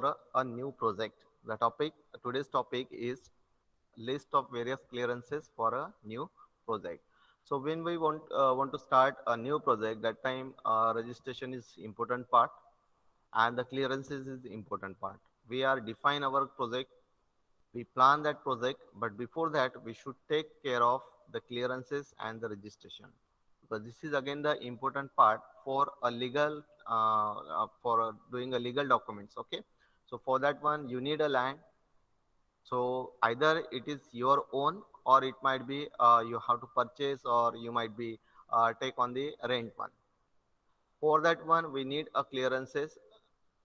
a new project. Today's topic is list of various clearances for a new project. So when we want to start a new project, that time registration is important part and the clearances is the important part. We are define our project, we plan that project, but before that we should take care of the clearances and the registration, because this is again the important part for a legal for doing a legal documents. Okay, so for that one you need a land. So either it is your own or it might be you have to purchase, or you might be take on the rent one. For that one we need a clearances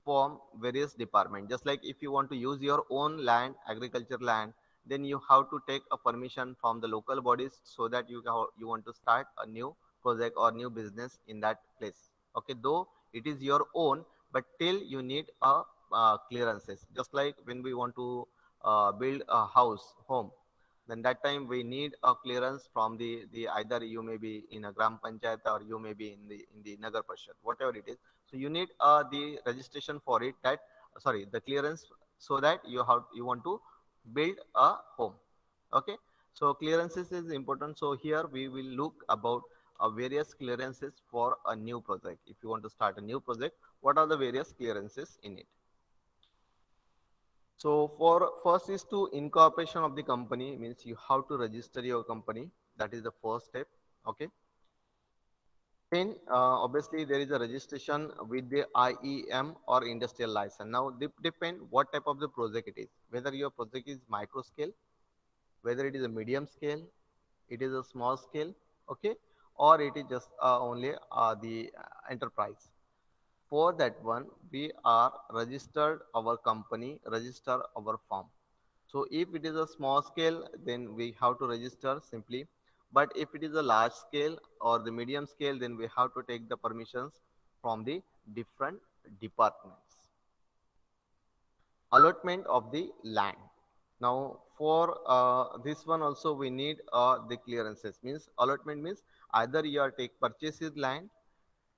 from various departments. Just like if you want to use your own land, agriculture land, then you have to take a permission from the local bodies, so that you want to start a new project or new business in that place. Okay, though it is your own, but till you need a clearances. Just like when we want to build a house home, then that time we need a clearance from the either you may be in a gram panchayat or you may be in the nagar parishad, whatever it is. So you need the registration for it, that sorry, the clearance, so that you want to build a home. Okay, so clearances is important. So here we will look about various clearances for a new project. If you want to start a new project, what are the various clearances in it? So for first is to incorporation of the company, means you have to register your company. That is the first step. Okay. Then obviously there is a registration with the IEM or industrial license. Now depend what type of the project it is. Whether your project is micro scale, whether it is a medium scale, it is a small scale, okay, or it is just only the enterprise. For that one, we are registered our company, register our firm. So if it is a small scale, then we have to register simply. But if it is a large scale or the medium scale, then we have to take the permissions from the different departments. Allotment of the land. Now for this one also we need the clearances. Means allotment means either you are take purchases land,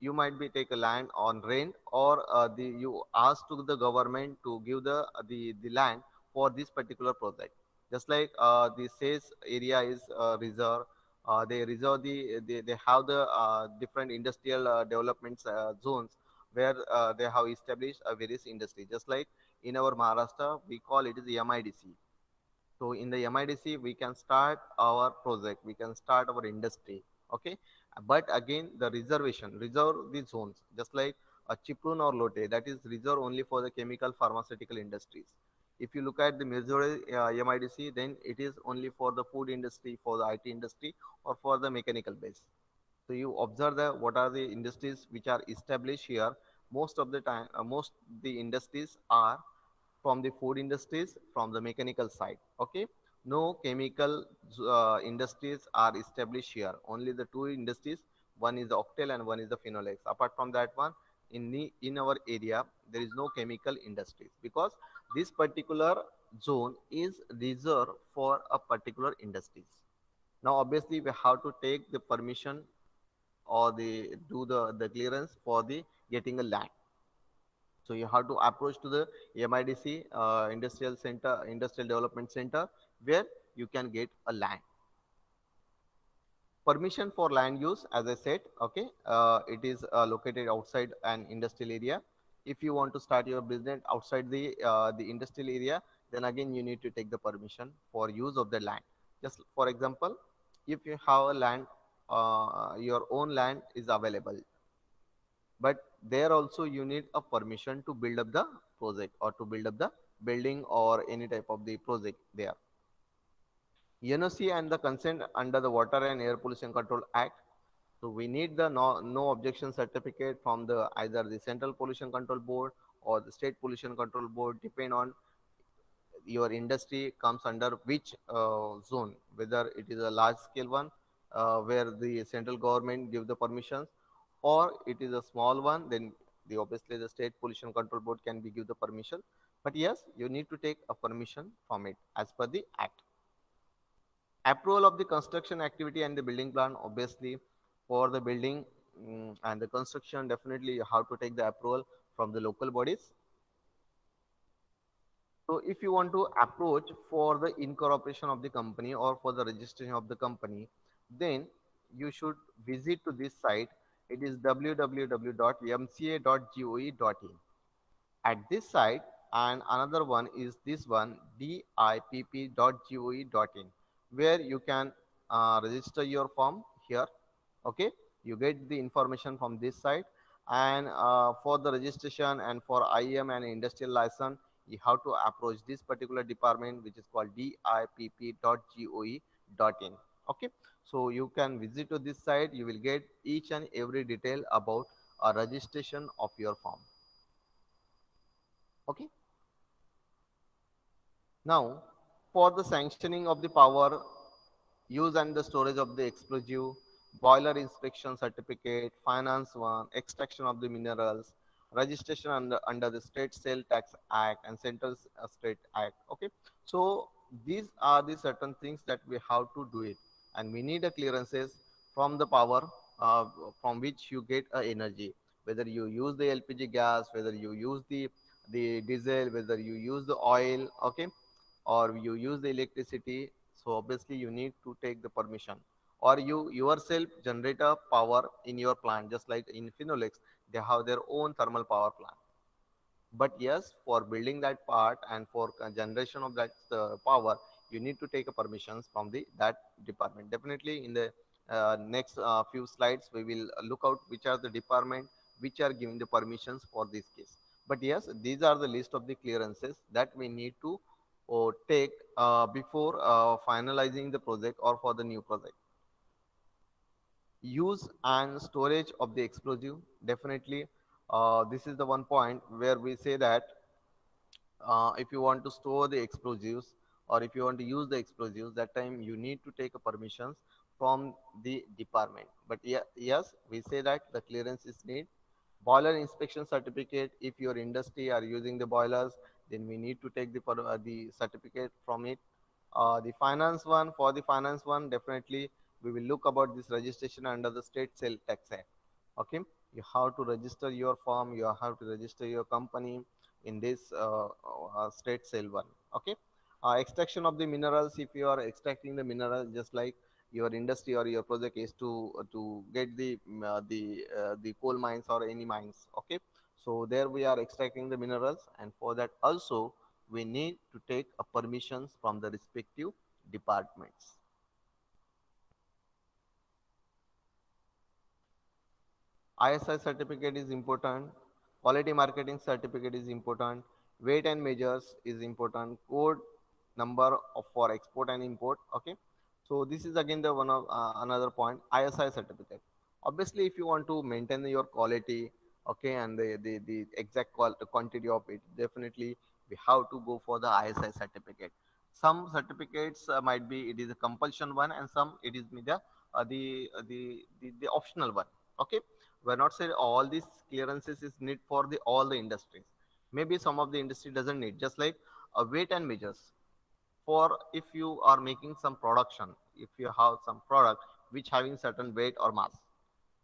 you might be take a land on rent, or you ask to the government to give the land for this particular project. Just like the says area is reserve, they reserve they have the different industrial developments zones, where they have established a various industry. Just like in our Maharashtra we call it is the MIDC. So in the MIDC, we can start our project, we can start our industry. Okay, but again the reservation, reserve the zones, just like a Chiprun or Lote, that is reserved only for the chemical pharmaceutical industries. If you look at the Missouri MIDC, then it is only for the food industry, for the IT industry, or for the mechanical base. So you observe the what are the industries which are established here. Most of the time, most the industries are from the food industries, from the mechanical side. Okay, no chemical industries are established here. Only the two industries, one is the Octel and one is the Phenolics. Apart from that one, in our area there is no chemical industries, because this particular zone is reserved for a particular industries. Now obviously we have to take the permission or the clearance for the getting a land. So you have to approach to the MIDC Industrial Center, Industrial Development Center, where you can get a land. Permission for land use, as I said, okay, it is located outside an industrial area. If you want to start your business outside the industrial area, then again you need to take the permission for use of the land. Just for example, if you have a land, your own land is available, but there also you need a permission to build up the project or to build up the building or any type of the project there. NOC and the consent under the Water and Air Pollution Control Act. So we need the no objection certificate from the either the Central Pollution Control Board or the State Pollution Control Board, depend on your industry comes under which zone, whether it is a large scale one where the central government give the permissions, or it is a small one, then obviously the State Pollution Control Board can be give the permission. But yes, you need to take a permission from it as per the act. Approval of the construction activity and the building plan, obviously for the building and the construction, definitely you have to take the approval from the local bodies. So if you want to approach for the incorporation of the company or for the registration of the company, then you should visit to this site. It is www.mca.goe.in. At this site, and another one is this one, dipp.goe.in, where you can register your form here. Okay, you get the information from this site, and for the registration and for IM and industrial license, you have to approach this particular department, which is called dipp.goe.in. Okay, so you can visit to this site. You will get each and every detail about a registration of your form. Okay, now for the sanctioning of the power use and the storage of the explosive, boiler inspection certificate, finance one, extraction of the minerals, registration under the State Sale Tax Act and Central State Act. Okay, so these are the certain things that we have to do it, and we need a clearances from the power from which you get energy. Whether you use the LPG gas, whether you use the diesel, whether you use the oil. Okay, or you use the electricity, so obviously you need to take the permission, or you yourself generate a power in your plant, just like in Finolex they have their own thermal power plant. But yes, for building that part and for generation of that power, you need to take a permissions from the that department. Definitely in the next few slides we will look out which are the department which are giving the permissions for this case. But yes, these are the list of the clearances that we need to take before finalizing the project or for the new project. Use and storage of the explosive, definitely this is the one point where we say that if you want to store the explosives or if you want to use the explosives, that time you need to take a permissions from the department. But yeah, yes, we say that the clearance is need. Boiler inspection certificate, if your industry are using the boilers, then we need to take the certificate from it. The finance one, for the finance one, definitely we will look about this registration under the State Sale Tax Act. Okay, you have to register your firm, you have to register your company in this state sale one. Okay, extraction of the minerals, if you are extracting the mineral, just like your industry or your project is to get the coal mines or any mines. Okay, so there we are extracting the minerals, and for that also we need to take a permissions from the respective departments. ISI certificate is important, quality marketing certificate is important, weight and measures is important, code number for export and import. Okay, so this is again the one of another point, ISI certificate. Obviously, if you want to maintain your quality, okay, and the exact quantity of it, definitely we have to go for the ISI certificate. Some certificates might be it is a compulsion one, and some it is the optional one. Okay, we're not saying all these clearances is need for the all the industries. Maybe some of the industry doesn't need, just like a weight and measures. For if you are making some production, if you have some product which having certain weight or mass,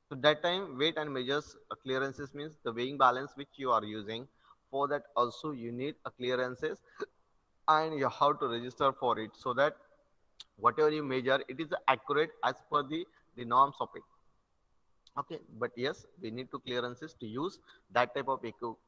so that time weight and measures clearances means the weighing balance which you are using. For that also you need a clearances, and you have to register for it, so that whatever you measure it is accurate as per the norms of it. Okay, but yes, we need to clearances to use that type of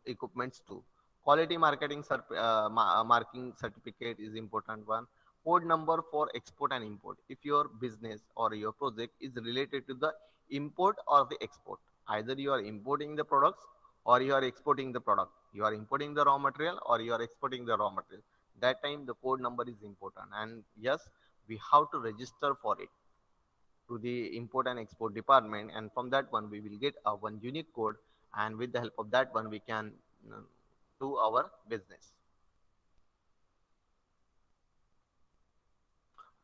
equipments too. Quality marketing marking certificate is important one. Code number for export and import. If your business or your project is related to the import or the export, either you are importing the products or you are exporting the product. You are importing the raw material or you are exporting the raw material. That time the code number is important, and yes, we have to register for it to the import and export department, and from that one we will get a one unique code, and with the help of that one we can uh, do our business.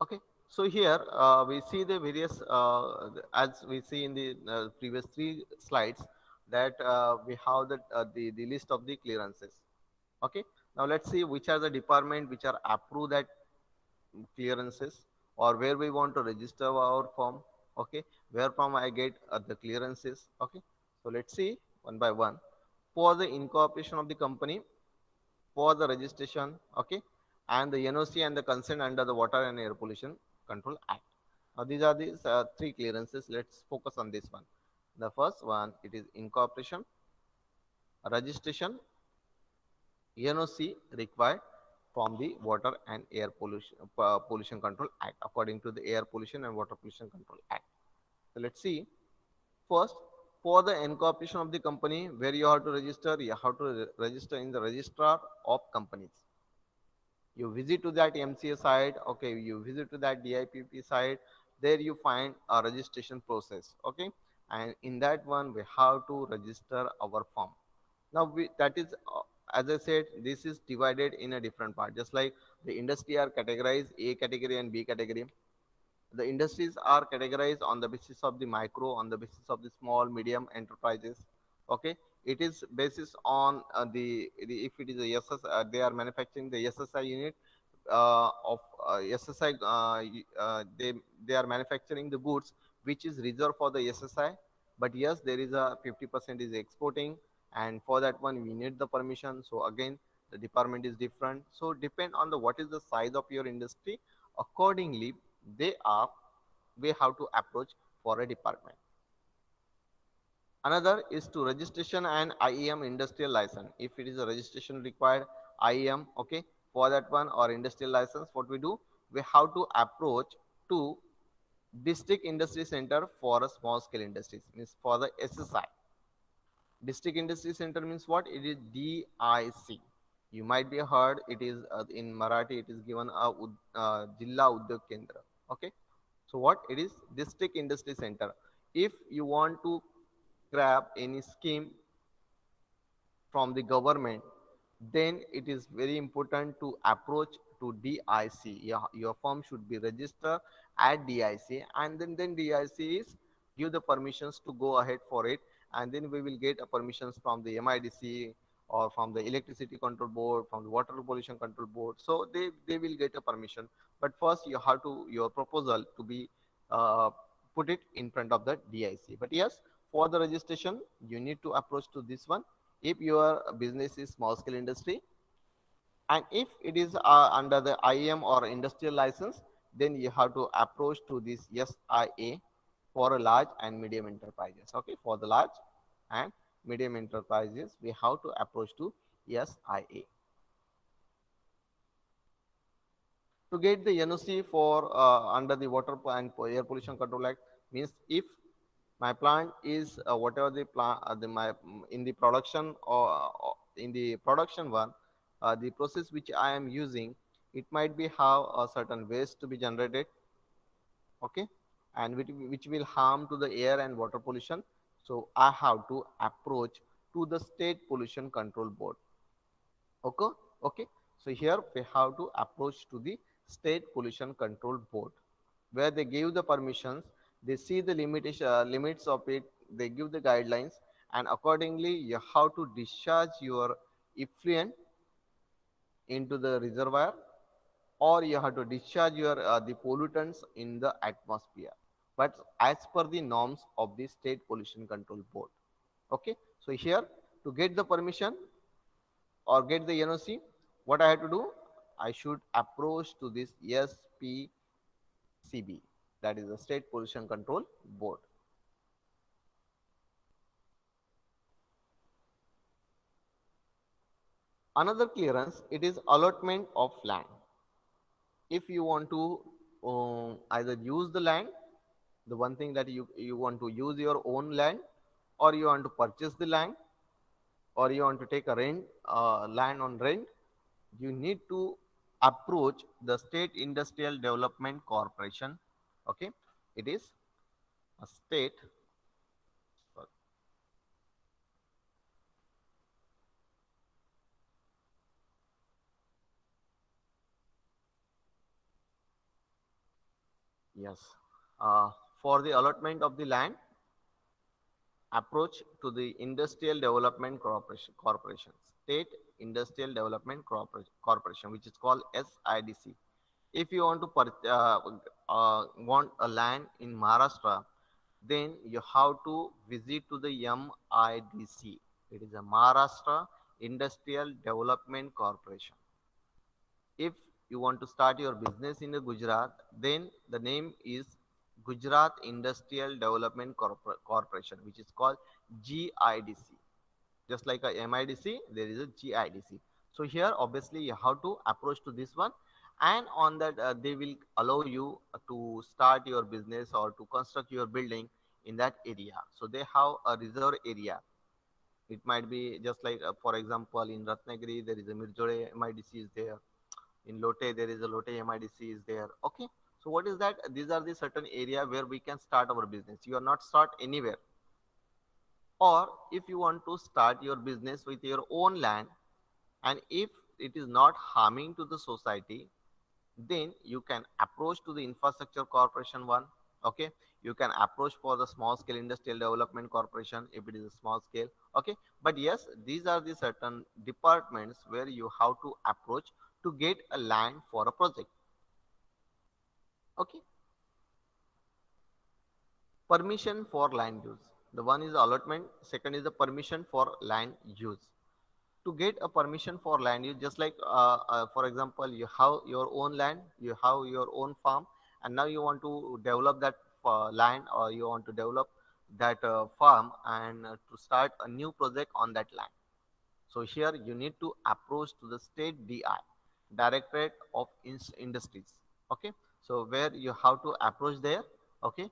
Okay, so here we see the various as we see in the previous three slides, that we have the list of the clearances. Okay, now let's see which are the department which are approved that clearances, or where we want to register our firm. Okay, where from I get the clearances. Okay, so let's see one by one. For the incorporation of the company, for the registration, okay, and the NOC and the consent under the Water and Air Pollution Control Act. Now these are these three clearances. Let's focus on this one. The first one, it is incorporation, registration, NOC required from the Water and Air Pollution Control Act, according to the Air Pollution and Water Pollution Control Act. So let's see. First, for the incorporation of the company, where you have to register, you have to register in the registrar of companies. You visit to that MCA site, okay, you visit to that DIPP site, there you find a registration process, okay, and in that one we have to register our firm. Now that is, as I said, this is divided in a different part, just like the industry are categorized A category and B category. The industries are categorized on the basis of the micro, on the basis of the small medium enterprises, okay. It is basis on if it is a SS, they are manufacturing the SSI unit of SSI, they are manufacturing the goods which is reserved for the SSI, but yes, there is a 50% is exporting, and for that one we need the permission. So again, the department is different, so depend on the what is the size of your industry, accordingly they are, we have to approach for a department. Another is to registration and IEM industrial license. If it is a registration required IEM, okay, for that one or industrial license, what we do, we have to approach to district industry center for a small scale industries, means for the SSI. District industry center means what? It is DIC. You might be heard, it is in Marathi it is given a Jilla Udyog Kendra, okay. So what it is? District industry center. If you want to grab any scheme from the government, then it is very important to approach to DIC. Your firm should be registered at DIC, and then DIC is give the permissions to go ahead for it, and then we will get a permissions from the MIDC or from the Electricity Control Board, from the Water Pollution Control Board. So they will get a permission. But first you have to, your proposal to be uh, put it in front of the DIC. But yes, for the registration, you need to approach to this one if your business is small scale industry, and if it is under the IEM or industrial license, then you have to approach to this SIA for a large and medium enterprises. Okay, for the large and medium enterprises, we have to approach to SIA. To get the NOC for under the Water and Air Pollution Control Act, means if my plant is whatever the plant my in the production or in the production one, the process which I am using, it might be have a certain waste to be generated, okay, and which will harm to the air and water pollution. So I have to approach to the State Pollution Control Board, okay, okay. So here we have to approach to the State Pollution Control Board, where they give the permissions, they see the limitation limits of it, they give the guidelines, and accordingly you have to discharge your effluent into the reservoir, or you have to discharge your the pollutants in the atmosphere, but as per the norms of the State Pollution Control Board, okay. So here, to get the permission or get the NOC, what I have to do, I should approach to this SPCB, that is the State Pollution Control Board. Another clearance, it is allotment of land. If you want to either use the land, the one thing that you want to use your own land, or you want to purchase the land, or you want to take a rent land on rent, you need to approach the State Industrial Development Corporation, okay. It is a state, yes, for the allotment of the land, approach to the Industrial Development Corporation, State Industrial Development Corporation, which is called SIDC. If you want to want a land in Maharashtra, then you have to visit to the MIDC. It is a Maharashtra Industrial Development Corporation. If you want to start your business in the Gujarat, then the name is Gujarat Industrial Development Corporation, which is called GIDC. Just like a MIDC, there is a GIDC. So here, obviously, you have to approach to this one, and on that, they will allow you to start your business or to construct your building in that area. So they have a reserve area. It might be just like, for example, in Ratnagiri, there is a Mirjore MIDC is there. In Lotte, there is a Lotte MIDC is there. Okay. So what is that? These are the certain area where we can start our business. You are not start anywhere. Or if you want to start your business with your own land, and if it is not harming to the society, then you can approach to the infrastructure corporation one. Okay, you can approach for the small scale industrial development corporation if it is a small scale. Okay, but yes, these are the certain departments where you have to approach to get a land for a project. Okay, permission for land use. The one is allotment, second is the permission for land use. To get a permission for land use, just like for example, you have your own land, you have your own farm, and now you want to develop that land, or you want to develop that farm, and to start a new project on that land. So here you need to approach to the state DI, Directorate of Industries. Okay, so where you have to approach there. Okay,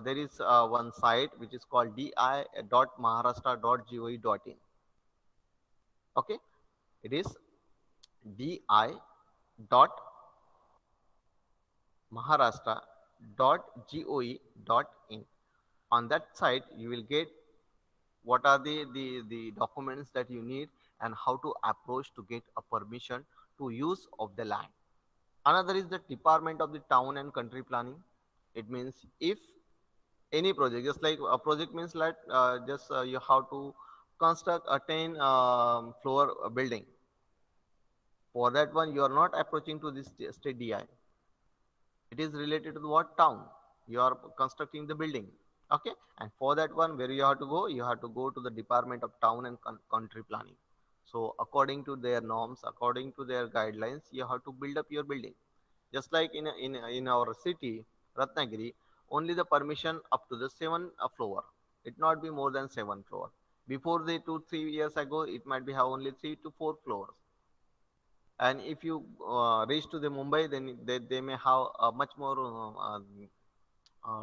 there is one site which is called di.maharashtra.gov.in. Okay, it is di.maharashtra.gov.in. On that site, you will get what are the documents that you need and how to approach to get a permission to use of the land. Another is the Department of the Town and Country Planning. It means if any project, just like a project means like just you have to construct a 10 floor building. For that one, you are not approaching to this state DI. It is related to what town you are constructing the building. Okay, and for that one, where you have to go, you have to go to the Department of Town and Country Planning. So according to their norms, according to their guidelines, you have to build up your building. Just like in our city Ratnagiri, only the permission up to the 7 floor. It not be more than 7 floor. Before the 2-3 years ago, it might be have only 3 to 4 floors. And if you reach to the Mumbai, then they may have much more.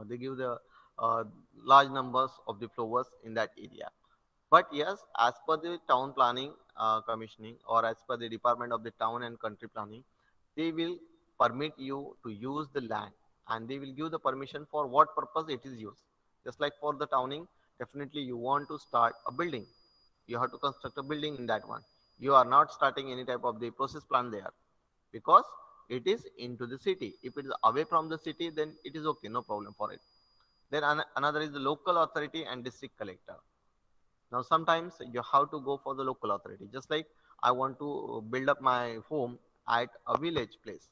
They give the uh, large numbers of the flowers in that area. But yes, as per the town planning commissioning, or as per the Department of the Town and Country Planning, they will permit you to use the land, and they will give the permission for what purpose it is used. Just like for the towning, definitely you want to start a building. You have to construct a building in that one. You are not starting any type of the process plant there, because it is into the city. If it is away from the city, then it is okay, no problem for it. Then another is the local authority and district collector. Now sometimes you have to go for the local authority. Just like I want to build up my home at a village place.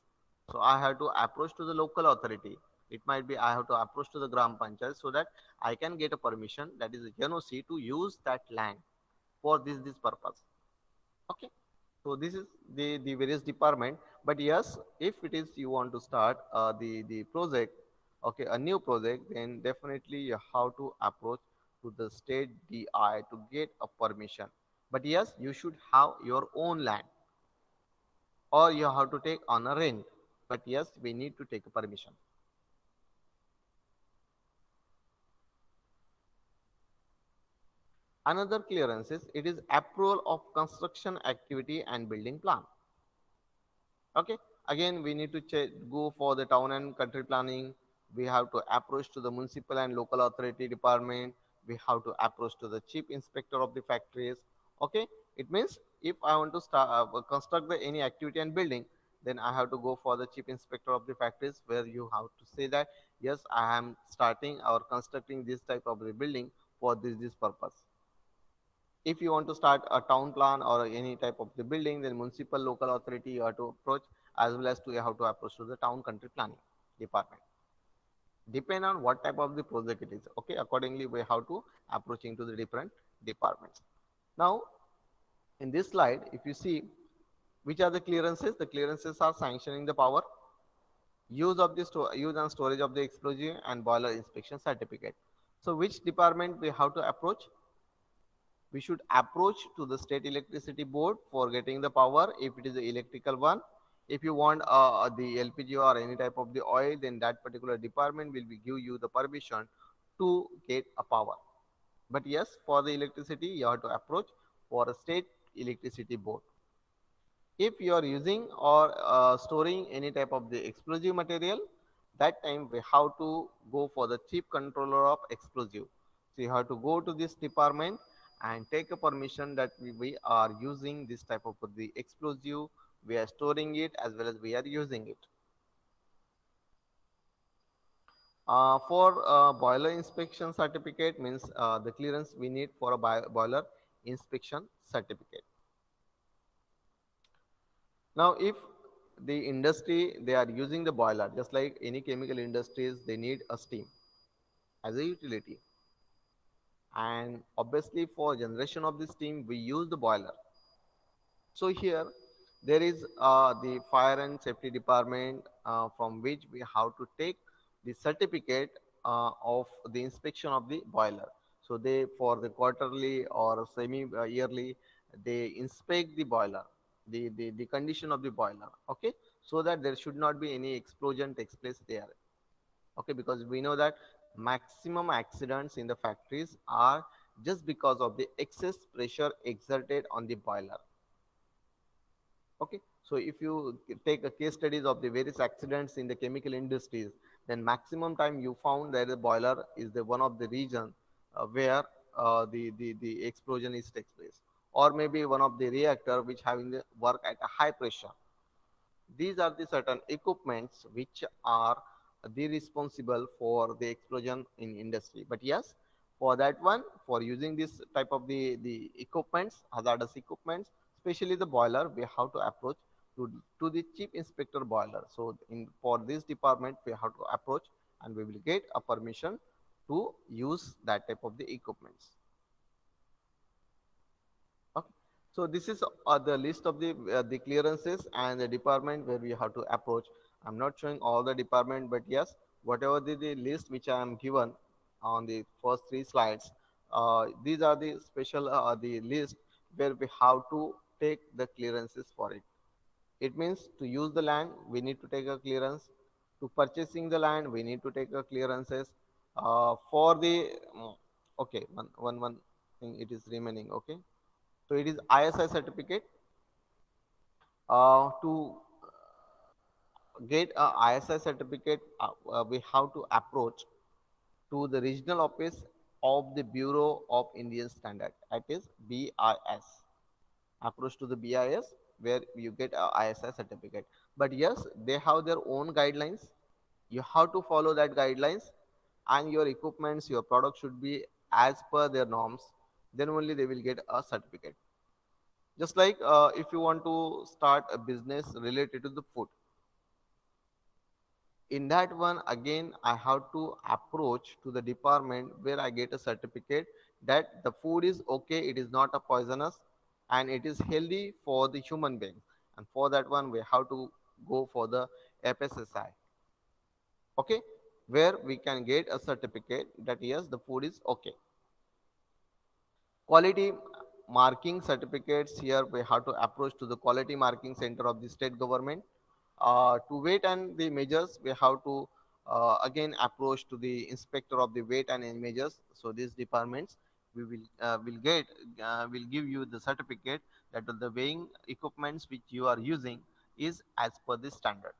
So I have to approach to the local authority. It might be I have to approach to the Gram Panchayat so that I can get a permission, that is a NOC, to use that land for this purpose. Okay. So this is the various department. But yes, if it is you want to start the project, okay, a new project, then definitely you have to approach to the state DI to get a permission. But yes, you should have your own land, or you have to take on a rent. But yes, we need to take a permission. Another clearance is it is approval of construction activity and building plan. Okay, again we need to go for the town and country planning. We have to approach to the municipal and local authority department. We have to approach to the chief inspector of the factories. Okay, it means if I want to start construct any activity and building, then I have to go for the chief inspector of the factories, where you have to say that yes, I am starting or constructing this type of the building for this purpose. If you want to start a town plan or any type of the building, then municipal local authority you have to approach, as well as to you have to approach to the town country planning department. Depend on what type of the project it is. Okay, accordingly we have to approaching to the different departments. Now In this slide, if you see, which are the clearances? The clearances are sanctioning the power, use and storage of the explosive, and boiler inspection certificate. So which department we have to approach? We should approach to the state electricity board for getting the power if it is the electrical one. If you want the LPG or any type of the oil, then that particular department will be give you the permission to get a power. But yes, for the electricity, you have to approach for a state electricity board. If you are using or storing any type of the explosive material, that time we have to go for the chief controller of explosive. So you have to go to this department and take a permission that we are using this type of the explosive, we are storing it as well as we are using it. For boiler inspection certificate means the clearance we need for a boiler inspection certificate. Now, if the industry they are using the boiler, just like any chemical industries, they need a steam as a utility, and obviously for generation of the steam we use the boiler. So here there is the fire and safety department from which we have to take the certificate of the inspection of the boiler. So they for the quarterly or semi yearly they inspect the boiler, the condition of the boiler. Okay, so that there should not be any explosion takes place there. Okay, because we know that maximum accidents in the factories are just because of the excess pressure exerted on the boiler. Okay, so if you take a case studies of the various accidents in the chemical industries, then maximum time you found that the boiler is the one of the region where the explosion is takes place, or maybe one of the reactor which having the work at a high pressure. These are the certain equipments which are the responsible for the explosion in industry. But yes, for that one, for using this type of the equipments, hazardous equipments, especially the boiler, we have to approach to the chief inspector boiler. So in for this department, we have to approach and we will get a permission to use that type of the equipments. Okay. So this is the list of the clearances and the department where we have to approach. I'm not showing all the department, but yes, whatever the list which I am given on the first three slides, these are the special the list where we have to take the clearances for it. It means to use the land, we need to take a clearance. To purchasing the land, we need to take a clearances. For the okay, one thing it is remaining. Okay, so it is ISI certificate. To get a ISI certificate, we have to approach to the regional office of the Bureau of Indian Standard. That is BIS. Approach to the BIS where you get a ISI certificate. But yes, they have their own guidelines. You have to follow that guidelines, and your equipments, your product should be as per their norms. Then only they will get a certificate. Just like if you want to start a business related to the food, in that one again I have to approach to the department where I get a certificate that the food is okay, it is not a poisonous, and it is healthy for the human being. And for that one we have to go for the FSSI. Okay, where we can get a certificate that yes, the food is okay. Quality marking certificates, here we have to approach to the quality marking center of the state government. To weight and the measures, we have to again approach to the inspector of the weight and measures. So these departments we will give you the certificate that the weighing equipments which you are using is as per the standard.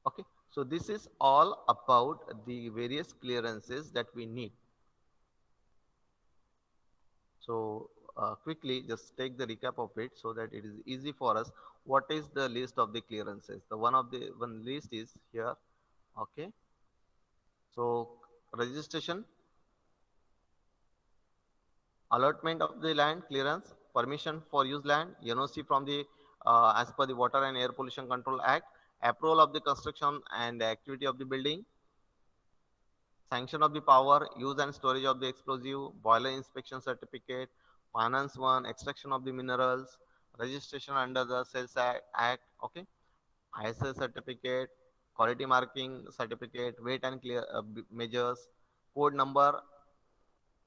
Okay, so this is all about the various clearances that we need. So quickly just take the recap of it so that it is easy for us. What is the list of the clearances? The one list is here. Okay. So registration, allotment of the land clearance, permission for use land, NOC from the as per the Water and Air Pollution Control Act, approval of the construction and the activity of the building, sanction of the power, use and storage of the explosive, boiler inspection certificate, finance one, extraction of the minerals, registration under the Sales Act, okay, ISO certificate, quality marking certificate, weight and clear measures, code number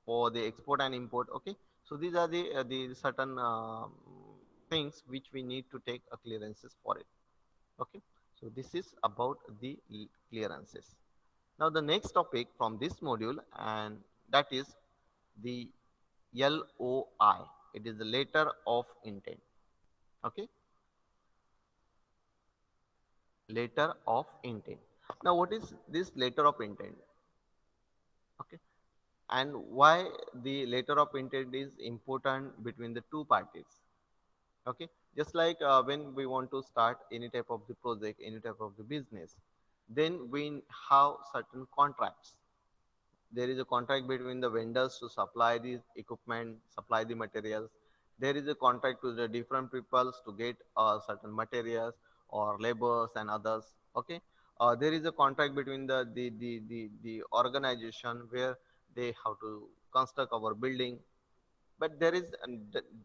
for the export and import, okay. So these are the certain things which we need to take a clearances for it, okay. So this is about the clearances. Now the next topic from this module, and that is the LOI. It is the letter of intent. Okay, letter of intent. Now what is this letter of intent? Okay, and why the letter of intent is important between the two parties? Okay, just like when we want to start any type of the project, any type of the business, then we have certain contracts. There is a contract between the vendors to supply the equipment, supply the materials. There is a contract to the different peoples to get certain materials or labors and others. Okay, there is a contract between the organization where they have to construct our building, but there is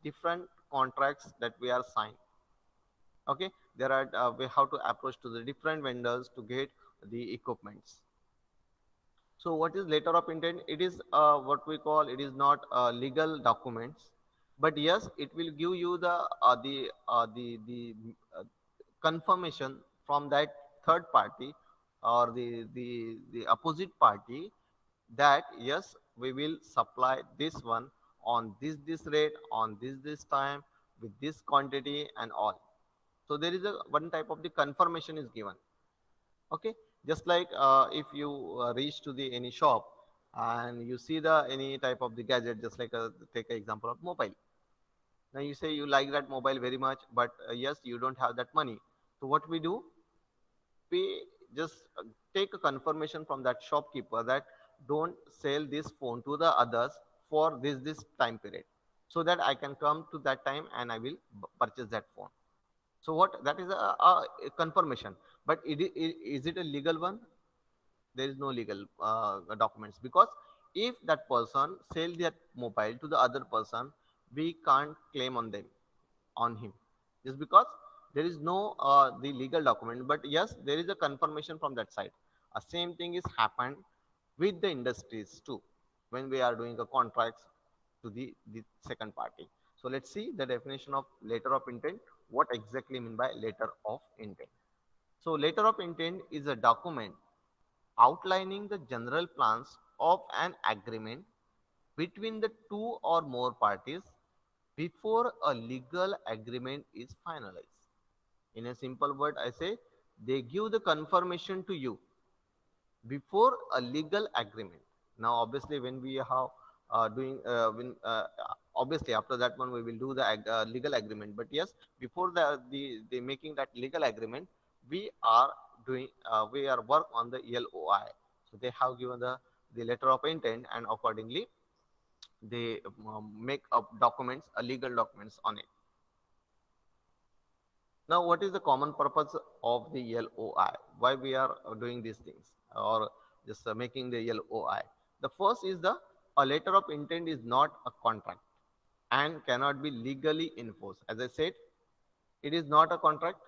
different contracts that we are signed. Okay, there are we have to approach to the different vendors to get the equipments. So what is letter of intent? It is what we call, it is not legal documents, but yes, it will give you the confirmation from that third party or the opposite party that yes, we will supply this one on this rate, on this time, with this quantity and all. So there is a one type of the confirmation is given. Okay, just like if you reach to the any shop and you see the any type of the gadget, just like take an example of mobile. Now you say you like that mobile very much, but yes, you don't have that money. So what we do, we just take a confirmation from that shopkeeper that don't sell this phone to the others for this time period, so that I can come to that time and I will purchase that phone. So what, that is a confirmation, but is it a legal one? There is no legal documents, because if that person sell their mobile to the other person, we can't claim on them, on him, just because there is no the legal document, but yes, there is a confirmation from that side. Same thing is happened with the industries too, when we are doing a contracts to the second party. So let's see the definition of letter of intent. What exactly mean by letter of intent? So letter of intent is a document outlining the general plans of an agreement between the two or more parties before a legal agreement is finalized. In a simple word, I say they give the confirmation to you before a legal agreement. Now, obviously, when we have doing, obviously after that one we will do the legal agreement. But yes, before the making that legal agreement, we are doing we are work on the LOI. So they have given the letter of intent, and accordingly they make up documents, legal documents on it. Now, what is the common purpose of the LOI? Why we are doing these things or just making the LOI? The first is a letter of intent is not a contract and cannot be legally enforced. As I said, it is not a contract.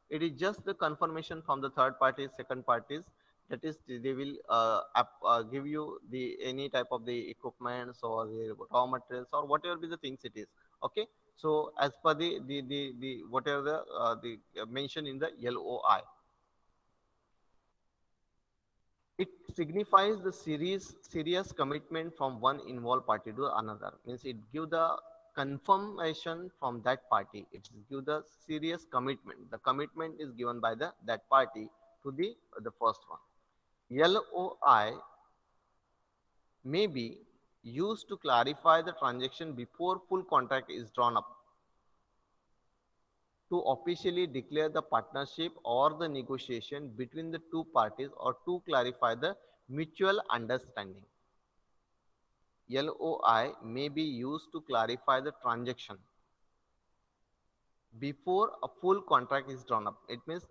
It is just the confirmation from the third parties, second parties. That is, they will give you the any type of the equipments or the raw materials or whatever be the things it is. Okay. So as per the whatever the mentioned in the LOI, it signifies the serious commitment from one involved party to another. Means it give the confirmation from that party. It give the serious commitment. The commitment is given by the that party to the first one. LOI may be used to clarify the transaction before full contract is drawn up, to officially declare the partnership or the negotiation between the two parties, or to clarify the mutual understanding. LOI may be used to clarify the transaction before a full contract is drawn up. It means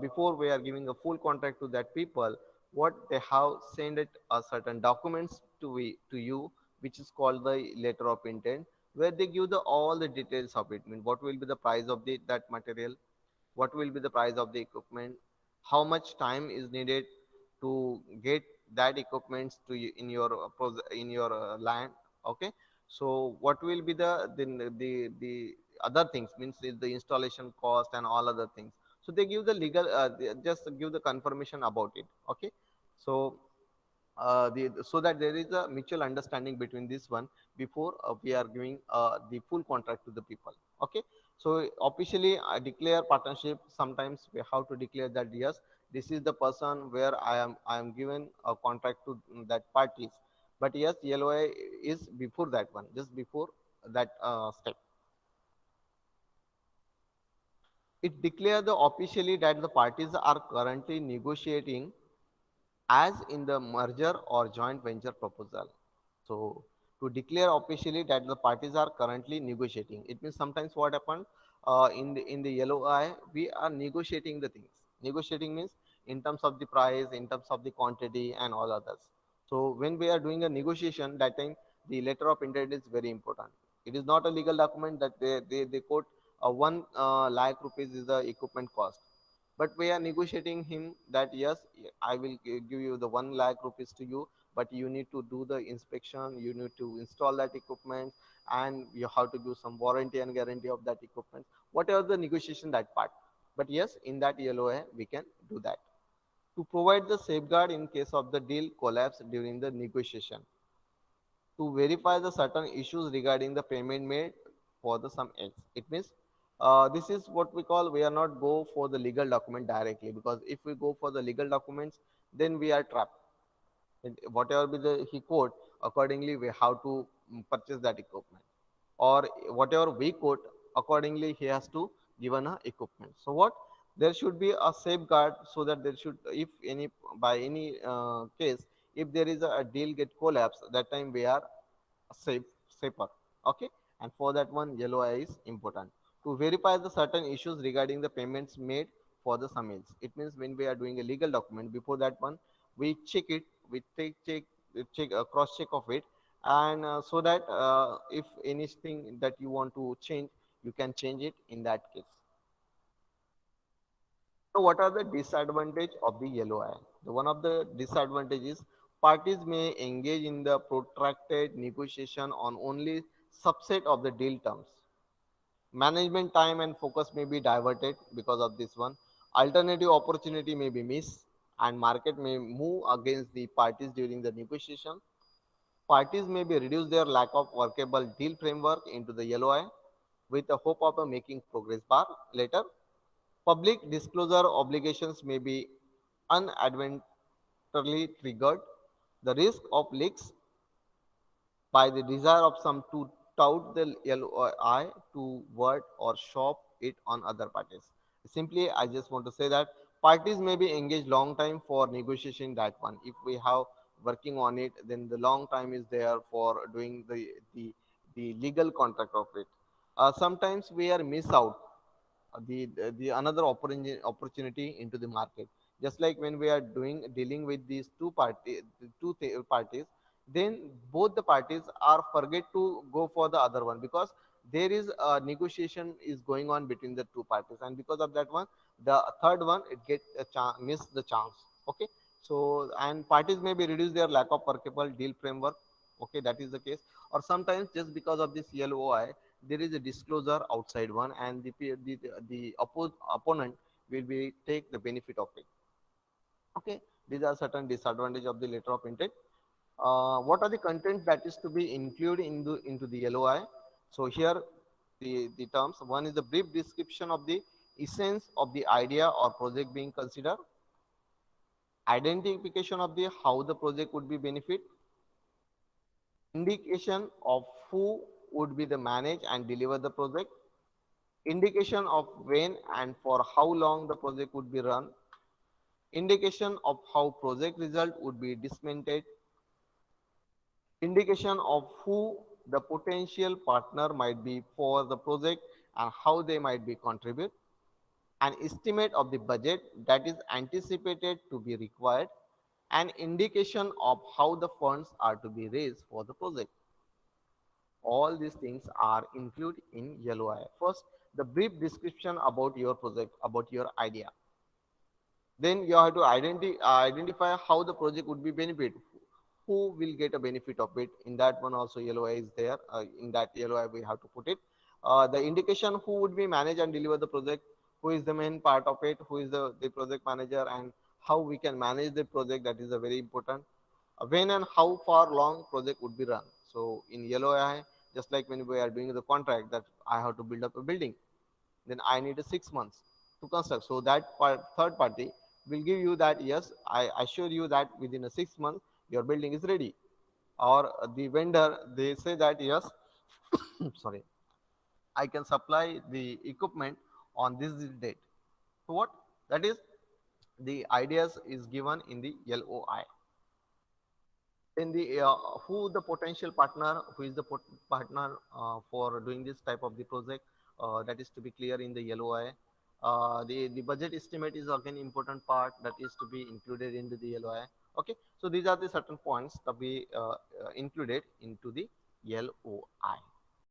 before we are giving a full contract to that people, what they have sent it a certain documents to you, which is called the letter of intent, where they give the all the details of it. I mean, what will be the price of the that material, what will be the price of the equipment, how much time is needed to get that equipment to you in your in your land. Okay, so what will be the other things, means is the installation cost and all other things. So they give the legal they just give the confirmation about it. Okay, so so that there is a mutual understanding between this one before we are giving the full contract to the people. Okay, so officially declare partnership. Sometimes we have to declare that yes, this is the person where I am given a contract to that parties. But yes, LOI is before that one, just before that step. It declare the officially that the parties are currently negotiating as in the merger or joint venture proposal. So to declare officially that the parties are currently negotiating, it means sometimes what happened in the LOI we are negotiating the things. Negotiating means in terms of the price, in terms of the quantity and all others. So when we are doing a negotiation, that time the letter of intent is very important. It is not a legal document that they quote 1 lakh rupees is the equipment cost, but we are negotiating him that yes, I will give you the 1 lakh rupees to you, but you need to do the inspection, you need to install that equipment, and you have to give some warranty and guarantee of that equipment, whatever the negotiation that part. But yes, in that LOA we can do that to provide the safeguard in case of the deal collapse during the negotiation, to verify the certain issues regarding the payment made for the some else. It means this is what we call, we are not go for the legal document directly, because if we go for the legal documents, then we are trapped. And whatever be the he quote, accordingly we have to purchase that equipment, or whatever we quote, accordingly he has to given a equipment. So what, there should be a safeguard, so that there should, if any by any case, if there is a deal get collapse, that time we are safe safer. Okay, and for that one LOI is important to verify the certain issues regarding the payments made for the summons. It means when we are doing a legal document, before that one we check it, we take check a cross check of it, and so that if anything that you want to change, you can change it in that case. So what are the disadvantage of the LOI? The one of the disadvantages, parties may engage in the protracted negotiation on only subset of the deal terms. Management time and focus may be diverted because of this one. Alternative opportunity may be missed, and market may move against the parties during the negotiation. Parties may be reduce their lack of workable deal framework into the LOI with the hope of making progress bar later. Public disclosure obligations may be unadventurely triggered. The risk of leaks by the desire of some to tout the LOI to word or shop it on other parties. Simply, I just want to say that parties may be engaged long time for negotiation that one. If we have working on it, then the long time is there for doing the legal contract of it. Sometimes we are miss out the another opportunity into the market, just like when we are doing dealing with these parties, then both the parties are forget to go for the other one, because there is a negotiation is going on between the two parties, and because of that one, the third one it get a miss the chance. Okay, so and parties may be reduce their lack of workable deal framework. Okay, that is the case. Or sometimes just because of this LOI, there is a disclosure outside one, and the opponent will be take the benefit of it. Okay, these are certain disadvantage of the letter of intent. What are the contents that is to be included into the LOI? So here the terms, one is the brief description of the essence of the idea or project being considered, identification of the how the project would be benefit, indication of who would be the manage and deliver the project, indication of when and for how long the project would be run, indication of how project result would be disseminated, indication of who the potential partner might be for the project and how they might be contribute, an estimate of the budget that is anticipated to be required, an indication of how the funds are to be raised for the project. All these things are included in LOI. First, the brief description about your project, about your idea. Then you have to identify how the project would be benefit, who will get a benefit of it. In that one also LOI is there. In that LOI we have to put it. The indication who would be manage and deliver the project, who is the main part of it, who is the project manager, and how we can manage the project. That is a very important. When and how far long project would be run. So in LOI, just like when we are doing the contract, that I have to build up a building, then I need a 6 months to construct. So that third party will give you that yes, I assure you that within a 6 months your building is ready. Or the vendor, they say that yes, sorry, I can supply the equipment on this date. So what? That is the ideas is given in the LOI. Then the who the potential partner, who is the partner for doing this type of the project, that is to be clear in the LOI. The budget estimate is again important part that is to be included into the LOI. Okay, so these are the certain points to be included into the LOI.